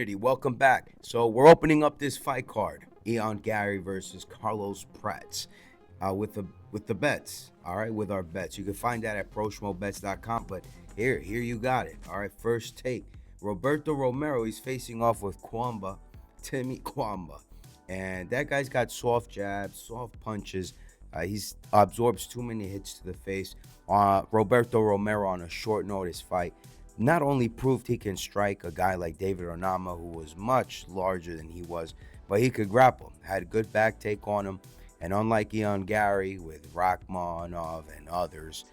Welcome back. So we're opening up this fight card: Ian Gary versus Carlos Prates, with the bets. All right, with our bets. You can find that at proshmobets.com. But here you got it. All right, first take. Roberto Romero. He's facing off with Timmy Kwamba, and that guy's got soft jabs, soft punches. He's absorbs too many hits to the face. Roberto Romero on a short notice fight not only proved he can strike a guy like David Onama, who was much larger than he was, but he could grapple. Had good back take on him. And unlike Ian Gary with Rachmanov and others,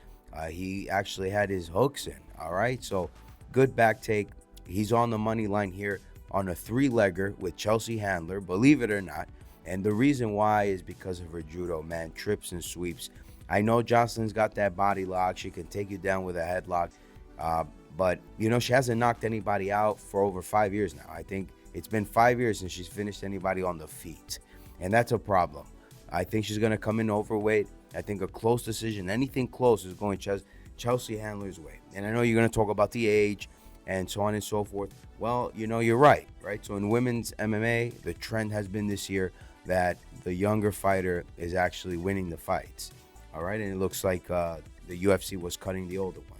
he actually had his hooks in. All right. So good back take. He's on the money line here on a three-legger with Chelsea Handler, believe it or not. And the reason why is because of her judo, man. Trips and sweeps. I know Jocelyn's got that body lock. She can take you down with a headlock. Uh, but, she hasn't knocked anybody out for over 5 years now. I think it's been 5 years since she's finished anybody on the feet. And that's a problem. I think she's going to come in overweight. I think a close decision, anything close, is going Chelsea Handler's way. And I know you're going to talk about the age and so on and so forth. Well, you're right? So in women's MMA, the trend has been this year that the younger fighter is actually winning the fights. All right. And it looks like the UFC was cutting the older ones.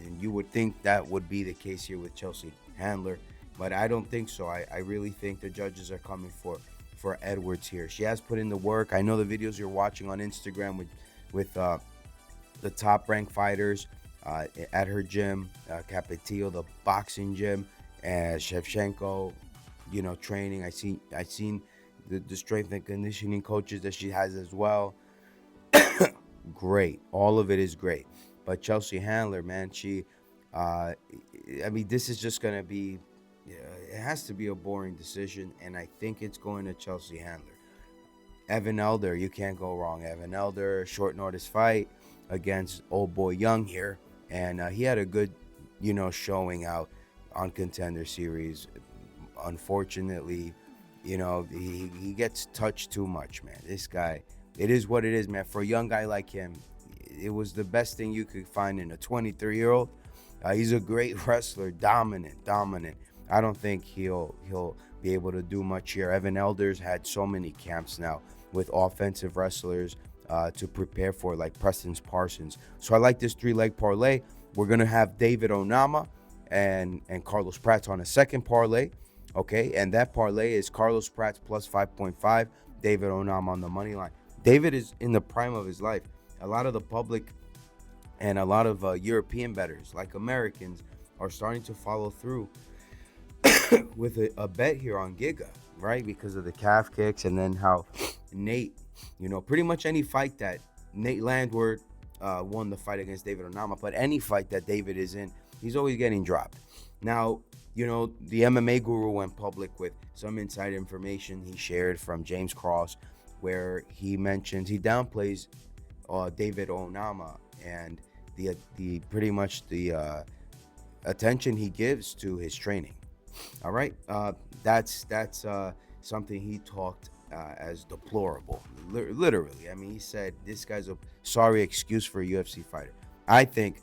And you would think that would be the case here with Chelsea Handler, but I don't think so. I really think the judges are coming for Edwards here. She has put in the work. I know the videos you're watching on Instagram with the top ranked fighters at her gym, Capetillo, the boxing gym, and Shevchenko, training. I seen the strength and conditioning coaches that she has as well. Great. All of it is great. But Chelsea Handler, man, this is just going to be, it has to be a boring decision, and I think it's going to Chelsea Handler. Evan Elder, you can't go wrong. Evan Elder, short notice fight against old boy Young here, and he had a good, showing out on Contender Series. Unfortunately, he gets touched too much, man. This guy, it is what it is, man. For a young guy like him, it was the best thing you could find in a 23-year-old. He's a great wrestler, dominant. I don't think he'll be able to do much here. Evan Elder's had so many camps now with offensive wrestlers to prepare for, like Preston Parsons. So I like this three-leg parlay. We're gonna have David Onama and Carlos Prates on a second parlay. Okay, and that parlay is Carlos Prates plus 5.5, David Onama on the money line. David is in the prime of his life. A lot of the public and a lot of European bettors, like Americans, are starting to follow through with a bet here on Giga, right? Because of the calf kicks, and then how Nate, pretty much any fight that Nate Landwehr won the fight against David Onama, but any fight that David is in, he's always getting dropped. Now, the MMA guru went public with some inside information he shared from James Cross, where he downplays David Onama and the pretty much the attention he gives to his training. All right, that's something he talked as deplorable. Literally, he said this guy's a sorry excuse for a UFC fighter. I think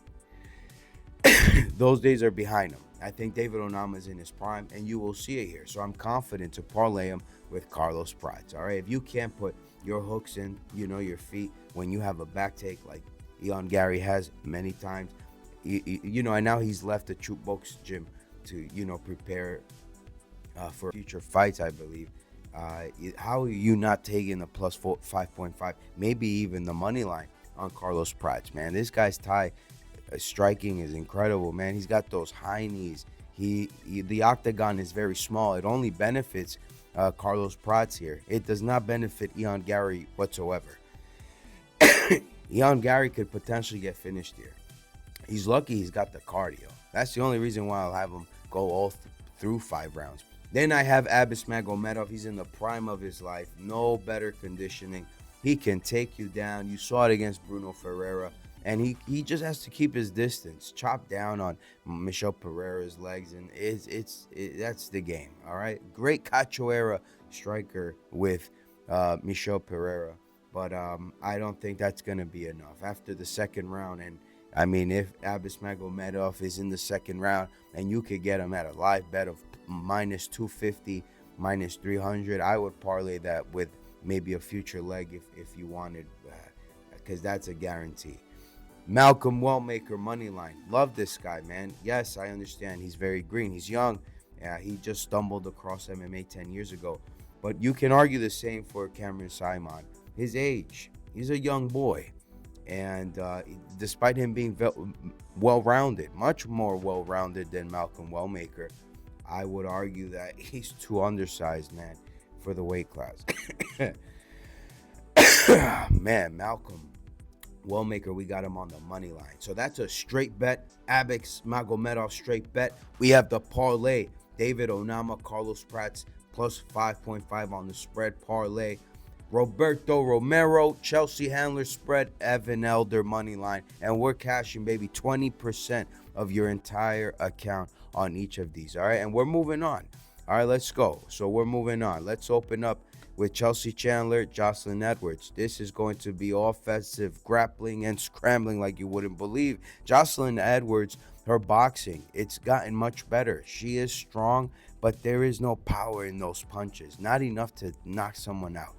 those days are behind him. I think David Onama is in his prime, and you will see it here. So I'm confident to parlay him with Carlos Prates. All right, if you can't put your hooks in, your feet when you have a back take like Ian Gary has many times, and now he's left the Troop Box gym to, prepare for future fights, I believe. How are you not taking the plus 5.5, maybe even the money line on Carlos Prates, man? This guy's striking is incredible, man. He's got those high knees. The octagon is very small. It only benefits Carlos Prates here. It does not benefit Ian Gary whatsoever. Ian Gary could potentially get finished here. He's lucky he's got the cardio. That's the only reason why I'll have him go all through 5 rounds. Then I have Abis Magomedov. He's in the prime of his life. No better conditioning. He can take you down. You saw it against Bruno Pereira. And he just has to keep his distance, chop down on Michel Pereira's legs, and that's the game. All right, great cachoeira striker with Michel Pereira, but I don't think that's gonna be enough after the second round. And I mean, if Abis Magomedov is in the second round and you could get him at a live bet of minus 250, minus 300, I would parlay that with maybe a future leg if you wanted, because that's a guarantee. Malcolm Wellmaker money line. Love this guy, man. Yes, I understand he's very green. He's young. Yeah, he just stumbled across MMA 10 years ago. But you can argue the same for Cameron Simon. His age, he's a young boy. And despite him being well-rounded, much more well-rounded than Malcolm Wellmaker, I would argue that he's too undersized, man, for the weight class. Man, Malcolm Wellmaker, we got him on the money line. So that's a straight bet. Abis Magomedov straight bet. We have the parlay. David Onama, Carlos Prates, plus 5.5 on the spread parlay. Roberto Romero, Chelsea Handler spread, Evan Elder money line. And we're cashing, baby, 20% of your entire account on each of these. All right, and we're moving on. All right, let's go. So we're moving on. Let's open up with Chelsea Chandler, Jocelyn Edwards. This is going to be offensive grappling and scrambling like you wouldn't believe. Jocelyn Edwards, her boxing, it's gotten much better. She is strong, but there is no power in those punches. Not enough to knock someone out.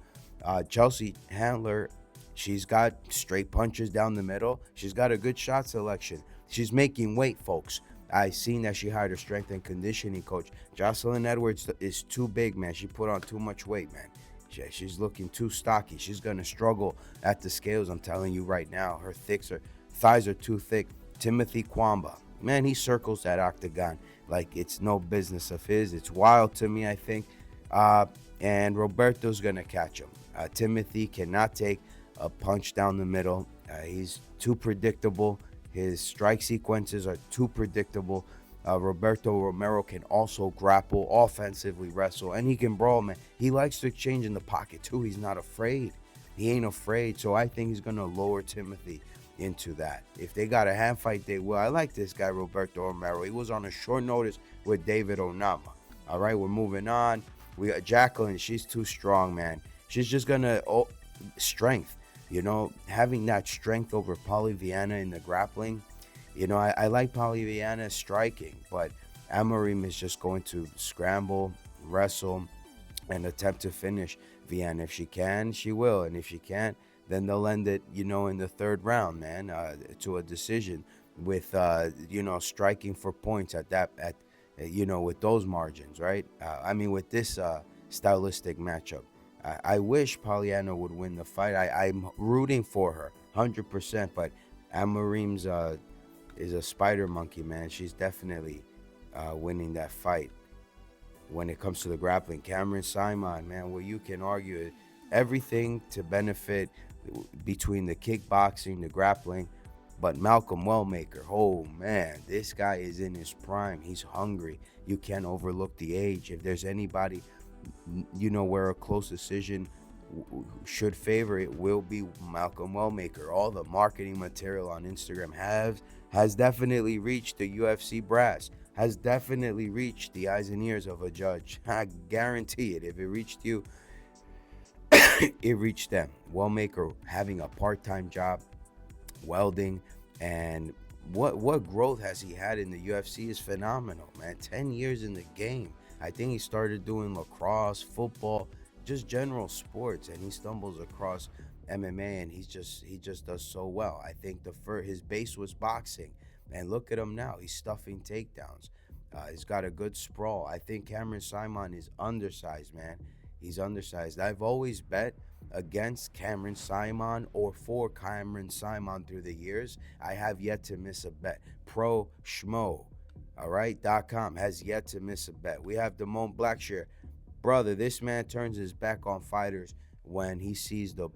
Chelsea Handler, she's got straight punches down the middle. She's got a good shot selection. She's making weight, folks. I seen that she hired a strength and conditioning coach. Jocelyn Edwards is too big, man. She put on too much weight, man. She's looking too stocky. She's going to struggle at the scales, I'm telling you right now. Her thighs are too thick. Timothy Kwamba, man, he circles that octagon like it's no business of his. It's wild to me, I think. And Roberto's going to catch him. Timothy cannot take a punch down the middle. He's too predictable. His strike sequences are too predictable. Roberto Romero can also grapple, offensively wrestle, and he can brawl, man. He likes to exchange in the pocket, too. He's not afraid. He ain't afraid, so I think he's going to lower Timothy into that. If they got a hand fight, they will. I like this guy, Roberto Romero. He was on a short notice with David Onama. All right, we're moving on. We got Jacqueline. She's too strong, man. She's just going to strength. You know, having that strength over Polly Viana in the grappling. You know, I like Polly Viana striking, but Amorim is just going to scramble, wrestle, and attempt to finish Viana. If she can, she will. And if she can't, then they'll end it, you know, in the third round, man, to a decision with, you know, striking for points you know, with those margins, right? I mean, with this stylistic matchup. I wish Polyana would win the fight. I'm rooting for her, 100%, but Amorim's is a spider monkey, man. She's definitely winning that fight when it comes to the grappling. Cameron Simon, man, well, you can argue everything to benefit between the kickboxing, the grappling, but Malcolm Wellmaker, oh, man, this guy is in his prime. He's hungry. You can't overlook the age. If there's anybody, you know, where a close decision should favor, it will be Malcolm Wellmaker. All the marketing material on Instagram has definitely reached the UFC brass, has definitely reached the eyes and ears of a judge. I guarantee it. If it reached you, it reached them. Wellmaker having a part-time job, welding, and what growth has he had in the UFC is phenomenal, man. 10 years in the game. I think he started doing lacrosse, football, just general sports, and he stumbles across MMA, and he just does so well. I think his base was boxing, and look at him now. He's stuffing takedowns. He's got a good sprawl. I think Cameron Simon is undersized, man. He's undersized. I've always bet against Cameron Simon or for Cameron Simon through the years. I have yet to miss a bet. Pro Schmo, all right, .com has yet to miss a bet. We have Damone Blackshear. Brother, this man turns his back on fighters when he sees the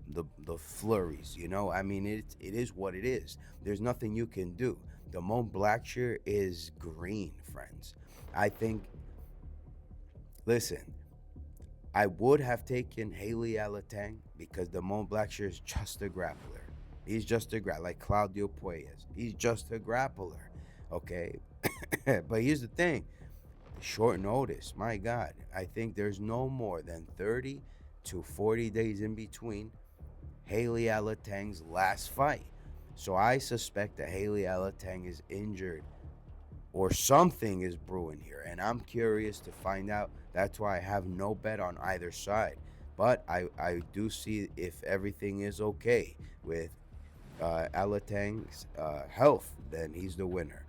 flurries, you know? I mean, it is what it is. There's nothing you can do. Damone Blackshear is green, friends. I think, listen, I would have taken Haley Alatang because Damone Blackshear is just a grappler. He's just a grappler, like Claudio Puelles. He's just a grappler, okay? But here's the thing. Short notice, my God. I think there's no more than 30 to 40 days in between Haley Alatang's last fight. So I suspect that Haley Alatang is injured or something is brewing here, and I'm curious to find out. That's why I have no bet on either side. But I do see if everything is okay with Alatang's health, then he's the winner.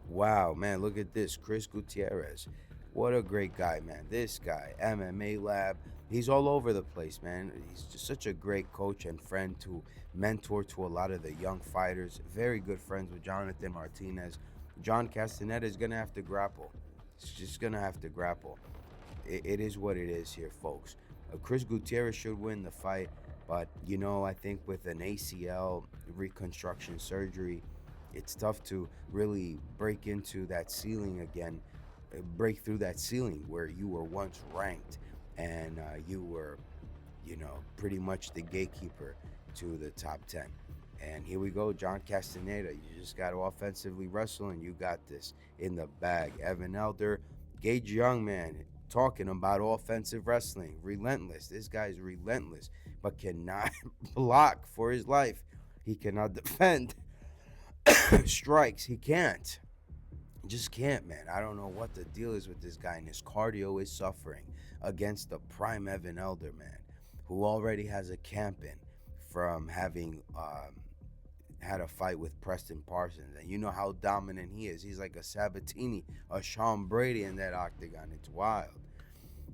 Wow, man, look at this. Chris Gutierrez. What a great guy, man. This guy, MMA Lab. He's all over the place, man. He's just such a great coach and friend to mentor to a lot of the young fighters. Very good friends with Jonathan Martinez. John Castaneda is going to have to grapple. He's just going to have to grapple. It is what it is here, folks. Chris Gutierrez should win the fight, but I think with an ACL reconstruction surgery, it's tough to really break into that ceiling again, break through that ceiling where you were once ranked and you were, pretty much the gatekeeper to the top 10. And here we go, John Castaneda. You just got to offensively wrestle, and you got this in the bag. Evan Elder, Gage Young, man, talking about offensive wrestling. Relentless. This guy's relentless, but cannot block for his life. He cannot defend strikes. He can't. Just can't, man. I don't know what the deal is with this guy, and his cardio is suffering against the prime Evan Elder, man, who already has a camp in from having had a fight with Preston Parsons. And you know how dominant he is. He's like a Sabatini, a Sean Brady in that octagon. It's wild.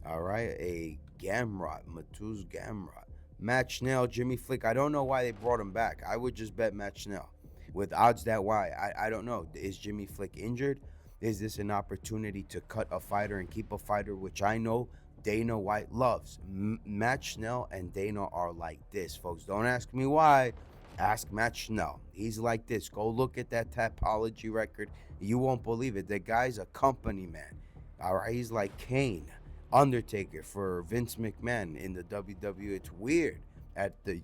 All right, a Gamrot, Matuz Gamrot. Matt Schnell, Jimmy Flick. I don't know why they brought him back. I would just bet Matt Schnell with odds that why. I don't know. Is Jimmy Flick injured? Is this an opportunity to cut a fighter and keep a fighter, which I know Dana White loves? Matt Schnell and Dana are like this, folks. Don't ask me why. Ask Matt Schnell. He's like this. Go look at that Tapology record. You won't believe it. The guy's a company man. All right, he's like Kane, Undertaker for Vince McMahon in the WWE. It's weird. At the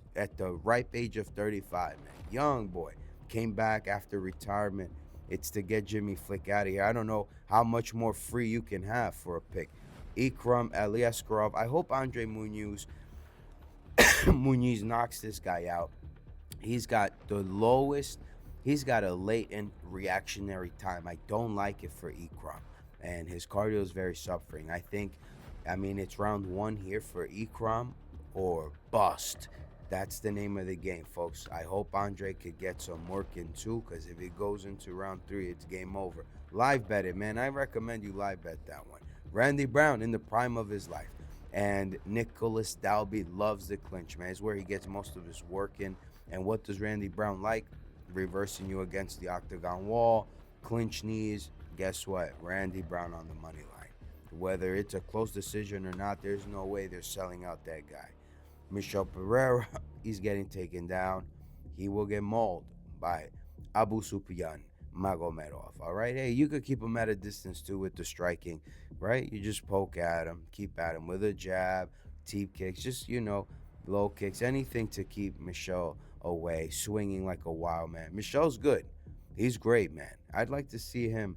ripe age of 35, man, young boy, came back after retirement. It's to get Jimmy Flick out of here. I don't know how much more free you can have for a pick. Ikram Eliaskarov. I hope Andre Munoz knocks this guy out. He's got the lowest. He's got a latent reactionary time. I don't like it for Ikram, and his cardio is very suffering. I mean, it's round one here for Ikram or bust. That's the name of the game, folks. I hope Andre could get some work in too, because if it goes into round three, it's game over. Live bet it, man. I recommend you live bet that one. Randy Brown in the prime of his life. And Nicholas Dalby loves the clinch, man. It's where he gets most of his work in. And what does Randy Brown like? Reversing you against the octagon wall, clinch knees. Guess what? Randy Brown on the money line. Whether it's a close decision or not, there's no way they're selling out that guy. Michel Pereira, he's getting taken down. He will get mauled by Abu Sufyan Magomedov. All right? Hey, you could keep him at a distance too with the striking, right? You just poke at him, keep at him with a jab, teep kicks, just, low kicks, anything to keep Michel away, swinging like a wild man. Michel's good. He's great, man. I'd like to see him.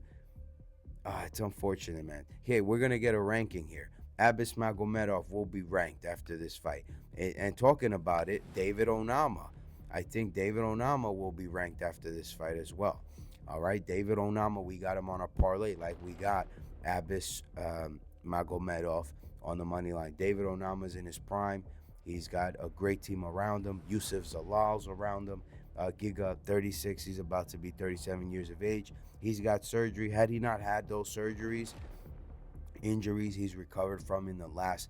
It's unfortunate, man. Hey, we're going to get a ranking here. Abis Magomedov will be ranked after this fight. And talking about it, David Onama. I think David Onama will be ranked after this fight as well. All right, David Onama, we got him on a parlay like we got Abis Magomedov on the money line. David Onama's in his prime. He's got a great team around him. Yusuf Zalal's around him. Giga, 36. He's about to be 37 years of age. He's got surgery. Had he not had those injuries he's recovered from in the last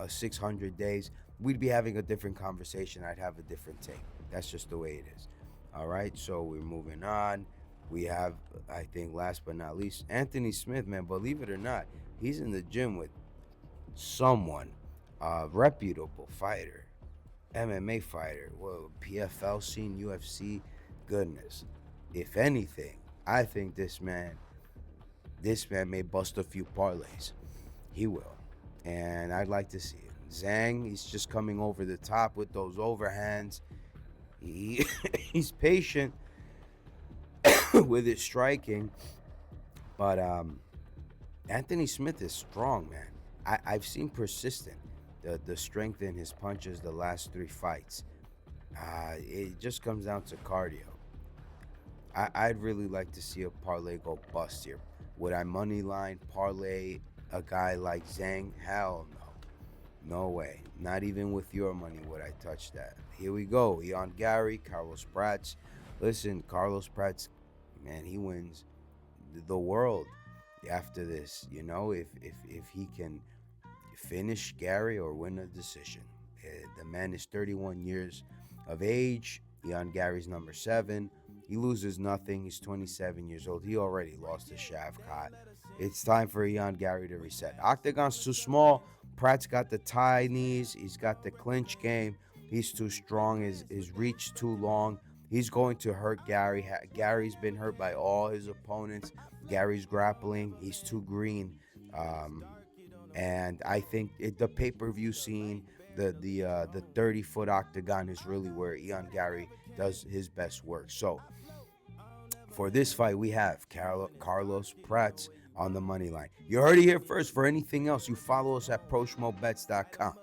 600 days, we'd be having a different conversation. I'd have a different take. That's just the way it is. All right, so we're moving on. We have, I think, last but not least, Anthony Smith, man. Believe it or not, he's in the gym with someone, a reputable fighter, MMA fighter, well, PFL scene, UFC, goodness. If anything, I think this man may bust a few parlays. He will. And I'd like to see it. Zhang, he's just coming over the top with those overhands. He's patient with his striking. But Anthony Smith is strong, man. I've seen persistent, the strength in his punches the last 3 fights. It just comes down to cardio. I'd really like to see a parlay go bust here. Would I money line parlay a guy like Zhang? Hell no. No way. Not even with your money would I touch that. Here we go. Ian Gary, Carlos Prates. Listen, Carlos Prates, man, he wins the world after this. You know, if he can finish Gary or win a decision. The man is 31 years of age. Ian Gary's number 7. He loses nothing. He's 27 years old. He already lost to Shavkat. It's time for Ian Gary to reset. Octagon's too small. Pratt's got the tie knees. He's got the clinch game. He's too strong. His reach too long. He's going to hurt Gary. Gary's been hurt by all his opponents. Gary's grappling. He's too green. And I think the pay-per-view scene, the 30-foot octagon is really where Ian Gary does his best work. So for this fight, we have Carlos Prates on the money line. You heard it here first. For anything else, you follow us at ProSchmoBets.com.